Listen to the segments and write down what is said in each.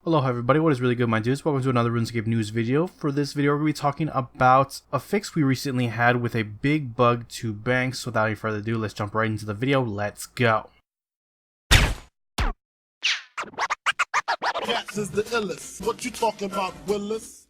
Aloha everybody, what is really good my dudes? Welcome to another RuneScape news video. For this video we're going to be talking about a fix we recently had with a big bug to banks. So without any further ado, let's jump right into the video. Let's go. Cats is the illest. What you talking about, Willis?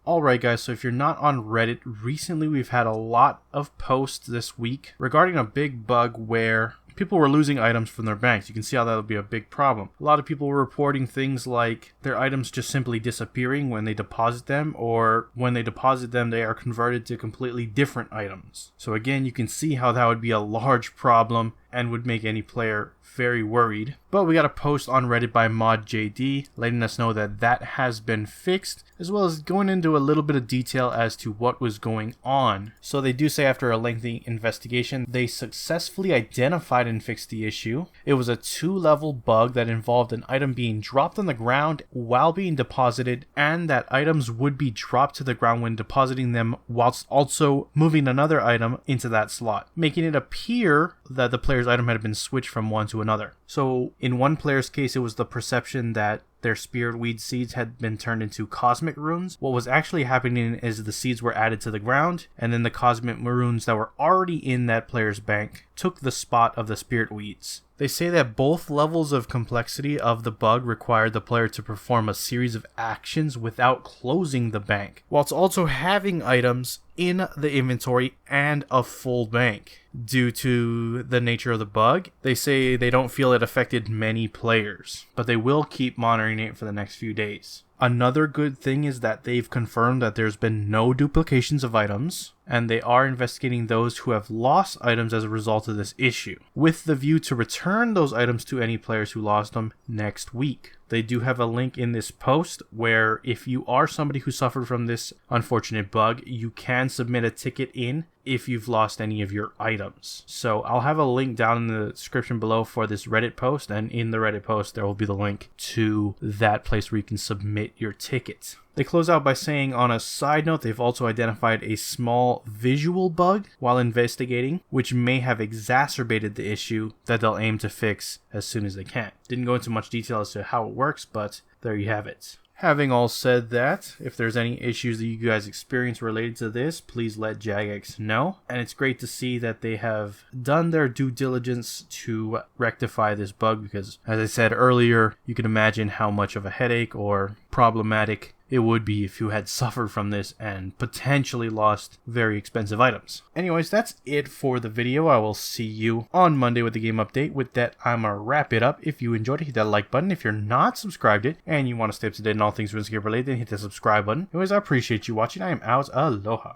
Alright guys, so if you're not on Reddit, recently we've had a lot of posts this week regarding a big bug where people were losing items from their banks. You can see how that would be a big problem. A lot of people were reporting things like their items just simply disappearing when they deposit them, or when they deposit them they are converted to completely different items. So again, you can see how that would be a large problem and would make any player very worried. But we got a post on Reddit by ModJD letting us know that that has been fixed, as well as going into a little bit of detail as to what was going on. So they do say after a lengthy investigation, they successfully identified and fixed the issue. It was a 2-level bug that involved an item being dropped on the ground while being deposited, and that items would be dropped to the ground when depositing them, whilst also moving another item into that slot, making it appear that the player's item had been switched from one to another. So in one player's case, it was the perception that their spirit weed seeds had been turned into cosmic runes. What was actually happening is the seeds were added to the ground, and then the cosmic runes that were already in that player's bank took the spot of the spirit weeds. They say that both levels of complexity of the bug required the player to perform a series of actions without closing the bank, whilst also having items in the inventory and a full bank. Due to the nature of the bug, they say they don't feel it affected many players, but they will keep monitoring it for the next few days. Another good thing is that they've confirmed that there's been no duplications of items, and they are investigating those who have lost items as a result of this issue, with the view to return those items to any players who lost them next week. They do have a link in this post where if you are somebody who suffered from this unfortunate bug, you can submit a ticket in if you've lost any of your items. So I'll have a link down in the description below for this Reddit post, and in the Reddit post there will be the link to that place where you can submit your ticket. They close out by saying, on a side note, they've also identified a small visual bug while investigating, which may have exacerbated the issue that they'll aim to fix as soon as they can. Didn't go into much detail as to how it works, but there you have it. Having all said that, if there's any issues that you guys experience related to this, please let Jagex know. And it's great to see that they have done their due diligence to rectify this bug, because as I said earlier, you can imagine how much of a headache or problematic it would be if you had suffered from this and potentially lost very expensive items. Anyways, that's it for the video. I will see you on Monday with the game update. With that, I'm gonna wrap it up. If you enjoyed it, hit that like button. If you're not subscribed it and you want to stay up to date on all things RuneScape related, then hit the subscribe button. Anyways, I appreciate you watching. I am out. Aloha.